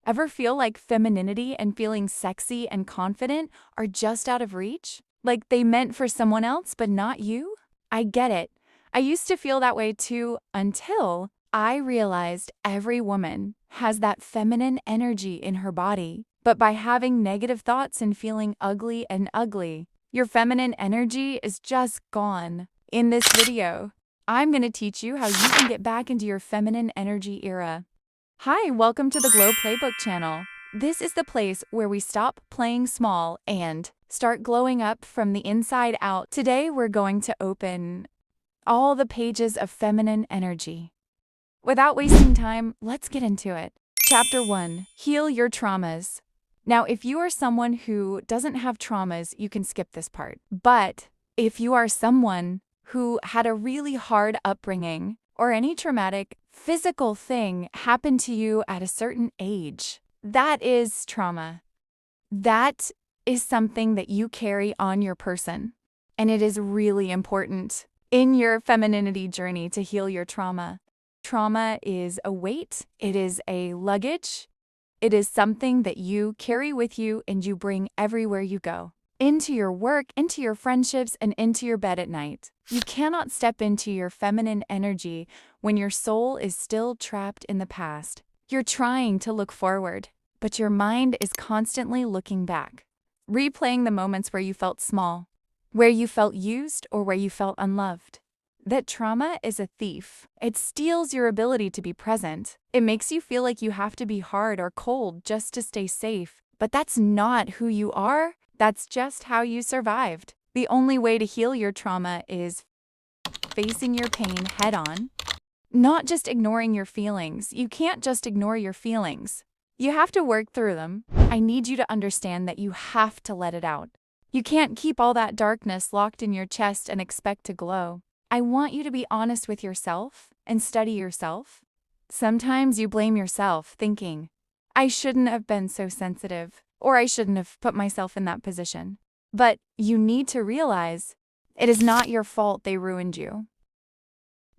Ever feel like femininity and feeling sexy and confident are just out of reach? Like they meant for someone else but not you? I get it. I used to feel that way too until I realized every woman has that feminine energy in her body. But by having negative thoughts and feeling ugly and ugly, your feminine energy is just gone. In this video, I'm going to teach you how you can get back into your feminine energy era. Hi, welcome to the Glow Playbook channel. This is the place where we stop playing small and start glowing up from the inside out. Today, we're going to open all the pages of feminine energy. Without wasting time, let's get into it. Chapter 1. Heal your traumas. Now, if you are someone who doesn't have traumas, you can skip this part. But if you are someone who had a really hard upbringing or any traumatic physical thing happened to you at a certain age, that is trauma. That is something that you carry on your person. And it is really important in your femininity journey to heal your trauma. Trauma is a weight, it is a luggage, it is something that you carry with you and you bring everywhere you go. Into your work, into your friendships, and into your bed at night. You cannot step into your feminine energy when your soul is still trapped in the past. You're trying to look forward, but your mind is constantly looking back, replaying the moments where you felt small, where you felt used, or where you felt unloved. That trauma is a thief. It steals your ability to be present. It makes you feel like you have to be hard or cold just to stay safe. But that's not who you are. That's just how you survived. The only way to heal your trauma is facing your pain head on, not just ignoring your feelings. You can't just ignore your feelings. You have to work through them. I need you to understand that you have to let it out. You can't keep all that darkness locked in your chest and expect to glow. I want you to be honest with yourself and study yourself. Sometimes you blame yourself, thinking, I shouldn't have been so sensitive, or I shouldn't have put myself in that position. But you need to realize it is not your fault they ruined you.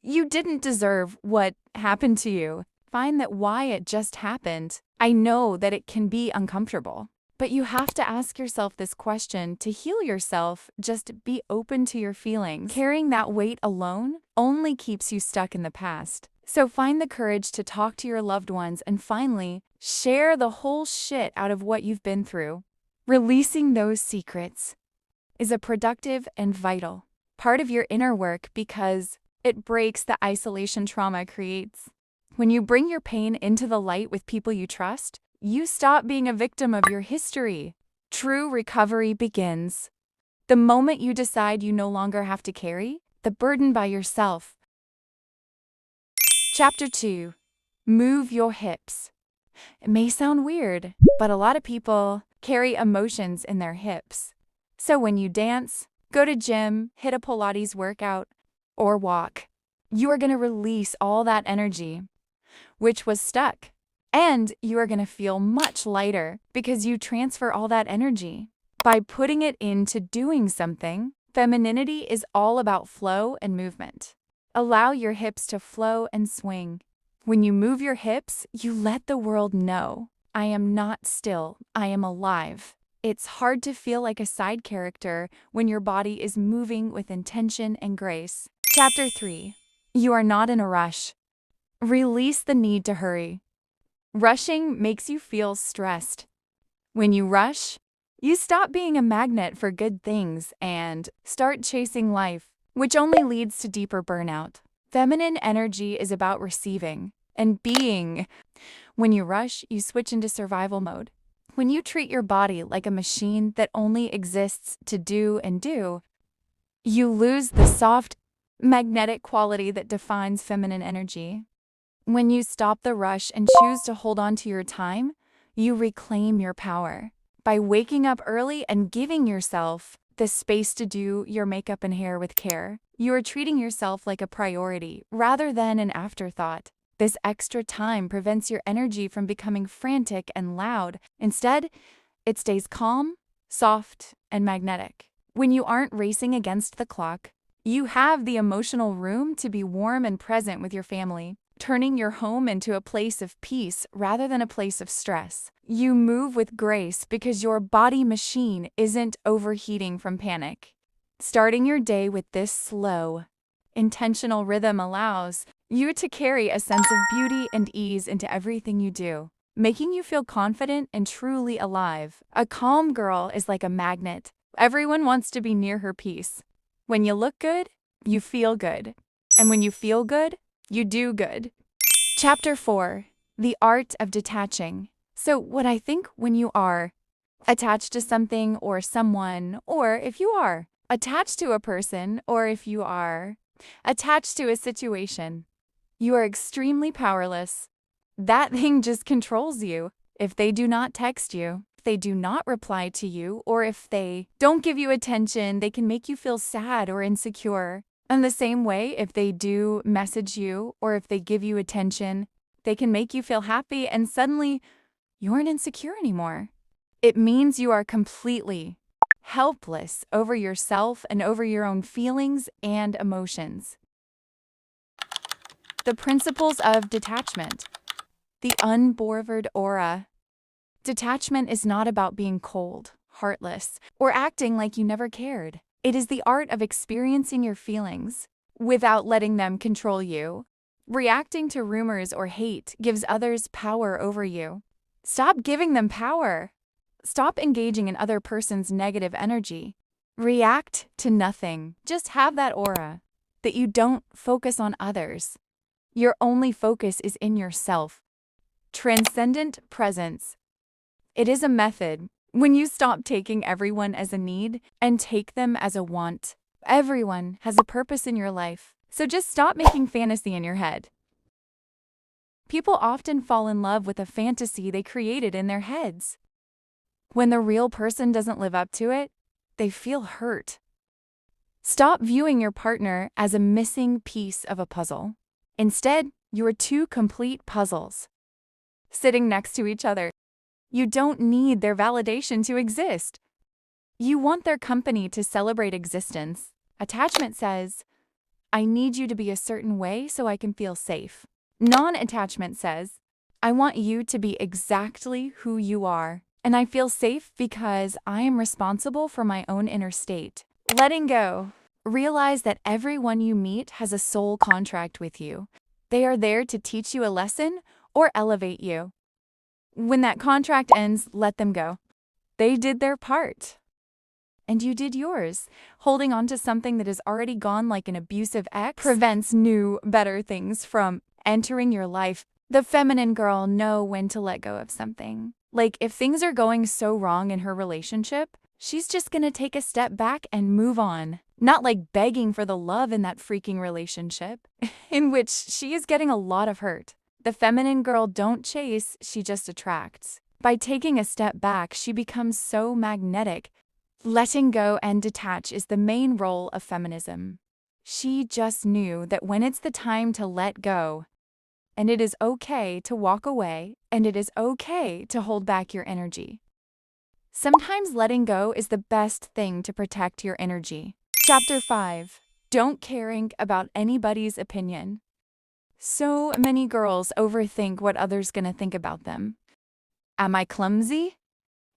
You didn't deserve what happened to you. Find that why it just happened. I know that it can be uncomfortable. But you have to ask yourself this question to heal yourself. Just be open to your feelings. Carrying that weight alone only keeps you stuck in the past. So find the courage to talk to your loved ones and finally share the whole shit out of what you've been through. Releasing those secrets is a productive and vital part of your inner work because it breaks the isolation trauma creates. When you bring your pain into the light with people you trust, you stop being a victim of your history. True recovery begins the moment you decide you no longer have to carry the burden by yourself. Chapter 2. Move your hips. It may sound weird, but a lot of people carry emotions in their hips. So when you dance, go to gym, hit a Pilates workout, or walk, you are going to release all that energy, which was stuck. And you are going to feel much lighter because you transfer all that energy. By putting it into doing something, femininity is all about flow and movement. Allow your hips to flow and swing. When you move your hips, you let the world know, I am not still, I am alive. It's hard to feel like a side character when your body is moving with intention and grace. Chapter 3. You are not in a rush. Release the need to hurry. Rushing makes you feel stressed. When you rush, you stop being a magnet for good things and start chasing life, which only leads to deeper burnout. Feminine energy is about receiving and being. When you rush, you switch into survival mode. When you treat your body like a machine that only exists to do and do, you lose the soft, magnetic quality that defines feminine energy. When you stop the rush and choose to hold on to your time, you reclaim your power. By waking up early and giving yourself the space to do your makeup and hair with care, you are treating yourself like a priority rather than an afterthought. This extra time prevents your energy from becoming frantic and loud. Instead, it stays calm, soft, and magnetic. When you aren't racing against the clock, you have the emotional room to be warm and present with your family. turning your home into a place of peace rather than a place of stress. You move with grace because your body machine isn't overheating from panic. Starting your day with this slow, intentional rhythm allows you to carry a sense of beauty and ease into everything you do, making you feel confident and truly alive. A calm girl is like a magnet. Everyone wants to be near her peace. When you look good, you feel good. And when you feel good, you do good. Chapter 4. The Art of Detaching. So what I think when you are attached to something or someone, or if you are attached to a person, or if you are attached to a situation, you are extremely powerless. That thing just controls you. If they do not text you, if they do not reply to you, or if they don't give you attention, they can make you feel sad or insecure. And the same way, if they do message you or if they give you attention, they can make you feel happy and suddenly you aren't insecure anymore. It means you are completely helpless over yourself and over your own feelings and emotions. The principles of detachment. The unbordered aura. Detachment is not about being cold, heartless, or acting like you never cared. It is the art of experiencing your feelings without letting them control you. Reacting to rumors or hate gives others power over you. Stop giving them power. Stop engaging in other person's negative energy. React to nothing. Just have that aura that you don't focus on others. Your only focus is in yourself. Transcendent presence. It is a method when you stop taking everyone as a need and take them as a want. Everyone has a purpose in your life, so just stop making fantasy in your head. People often fall in love with a fantasy they created in their heads. When the real person doesn't live up to it, they feel hurt. Stop viewing your partner as a missing piece of a puzzle. Instead, you are two complete puzzles, sitting next to each other. You don't need their validation to exist. You want their company to celebrate existence. Attachment says, I need you to be a certain way so I can feel safe. Non-attachment says, I want you to be exactly who you are, and I feel safe because I am responsible for my own inner state. Letting go. Realize that everyone you meet has a soul contract with you. They are there to teach you a lesson or elevate you. When that contract ends, let them go. They did their part. And you did yours. Holding on to something that is already gone like an abusive ex prevents new, better things from entering your life. The feminine girl knows when to let go of something. Like if things are going so wrong in her relationship, she's just gonna take a step back and move on. Not like begging for the love in that freaking relationship, in which she is getting a lot of hurt. The feminine girl don't chase, she just attracts. By taking a step back, she becomes so magnetic. Letting go and detach is the main role of feminism. She just knew that when it's the time to let go, and it is okay to walk away, and it is okay to hold back your energy. Sometimes letting go is the best thing to protect your energy. Chapter 5. Don't caring about anybody's opinion. So many girls overthink what others gonna think about them. Am I clumsy?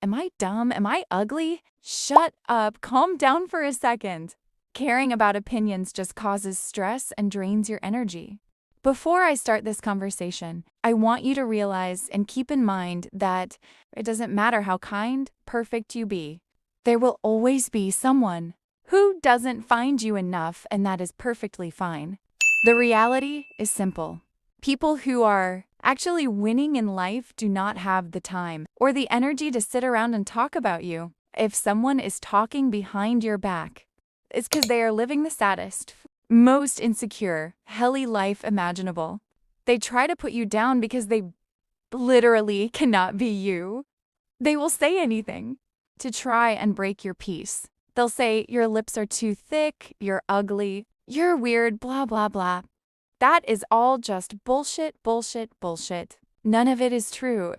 Am I dumb? Am I ugly? Shut up, calm down for a second. Caring about opinions just causes stress and drains your energy. Before I start this conversation, I want you to realize and keep in mind that it doesn't matter how kind, perfect you be. There will always be someone who doesn't find you enough, and that is perfectly fine. The reality is simple. People who are actually winning in life do not have the time or the energy to sit around and talk about you. If someone is talking behind your back, it's because they are living the saddest, most insecure, helly life imaginable. They try to put you down because they literally cannot be you. They will say anything to try and break your peace. They'll say your lips are too thick, you're ugly, you're weird, blah, blah, blah. That is all just bullshit, bullshit, bullshit. None of it is true.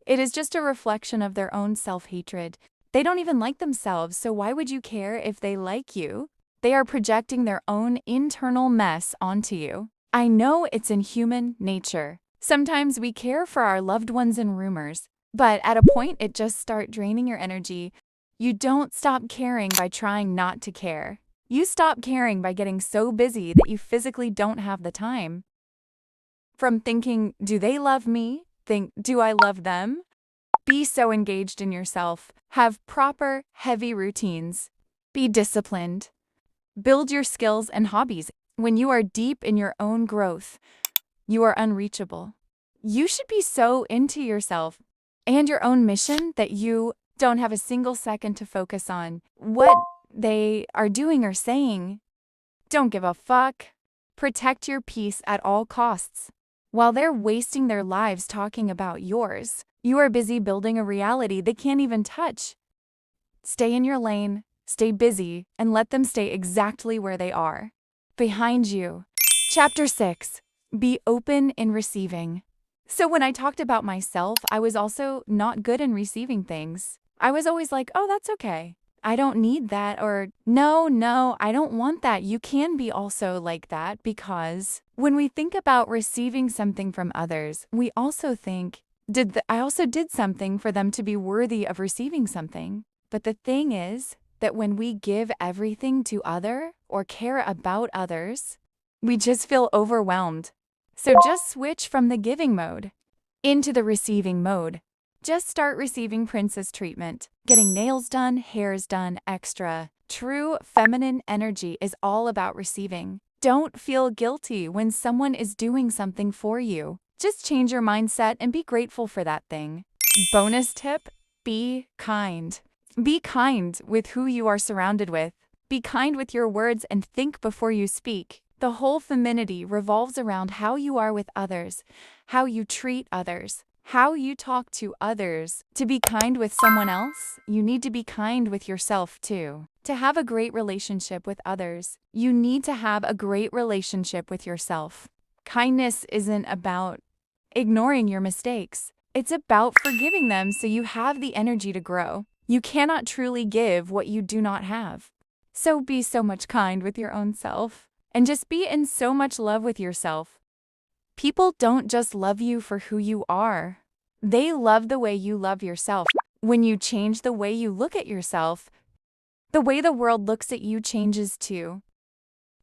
It is just a reflection of their own self-hatred. They don't even like themselves, so why would you care if they like you? They are projecting their own internal mess onto you. I know it's in human nature. Sometimes we care for our loved ones and rumors, but at a point it just starts draining your energy. You don't stop caring by trying not to care. You stop caring by getting so busy that you physically don't have the time. From thinking, do they love me? Think, do I love them? Be so engaged in yourself. Have proper, heavy routines. Be disciplined. Build your skills and hobbies. When you are deep in your own growth, you are unreachable. You should be so into yourself and your own mission that you don't have a single second to focus on what they are doing or saying. Don't give a fuck. Protect your peace at all costs. While they're wasting their lives talking about yours, you are busy building a reality they can't even touch. Stay in your lane, stay busy, and let them stay exactly where they are. Behind you. Chapter 6. Be open in receiving. So when I talked about myself, I was also not good in receiving things. I was always like, oh, that's okay. I don't need that, or no, I don't want that. You can be also like that, because when we think about receiving something from others, we also think, I also did something for them to be worthy of receiving something. But the thing is that when we give everything to other or care about others, we just feel overwhelmed. So just switch from the giving mode into the receiving mode. Just start receiving princess treatment, getting nails done, hairs done, extra. True feminine energy is all about receiving. Don't feel guilty when someone is doing something for you. Just change your mindset and be grateful for that thing. Bonus tip, be kind. Be kind with who you are surrounded with. Be kind with your words and think before you speak. The whole femininity revolves around how you are with others, how you treat others, how you talk to others. To be kind with someone else, you need to be kind with yourself too. To have a great relationship with others, you need to have a great relationship with yourself. Kindness isn't about ignoring your mistakes. It's about forgiving them so you have the energy to grow. You cannot truly give what you do not have. So be so much kind with your own self. And just be in so much love with yourself. People don't just love you for who you are. They love the way you love yourself. When you change the way you look at yourself, the way the world looks at you changes too.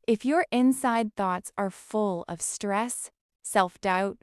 If your inside thoughts are full of stress, self-doubt,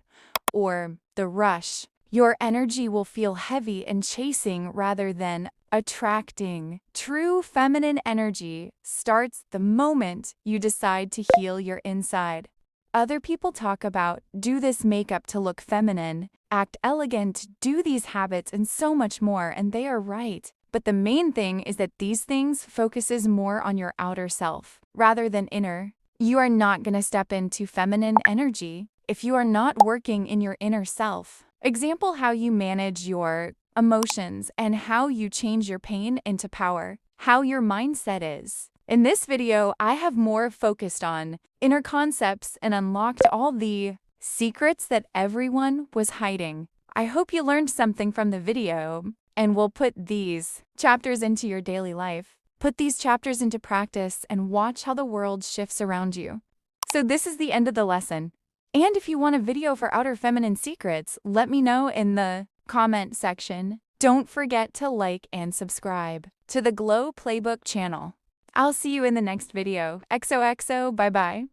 or the rush, your energy will feel heavy and chasing rather than attracting. True feminine energy starts the moment you decide to heal your inside. Other people talk about do this makeup to look feminine, act elegant, do these habits, and so much more, and they are right. But the main thing is that these things focuses more on your outer self rather than inner. You are not going to step into feminine energy if you are not working in your inner self. Example, how you manage your emotions and how you change your pain into power, how your mindset is. In this video, I have more focused on inner concepts and unlocked all the secrets that everyone was hiding. I hope you learned something from the video and will put these chapters into your daily life. Put these chapters into practice and watch how the world shifts around you. So this is the end of the lesson. And if you want a video for outer feminine secrets, let me know in the comment section. Don't forget to like and subscribe to the Glow Playbook channel. I'll see you in the next video. XOXO, bye-bye.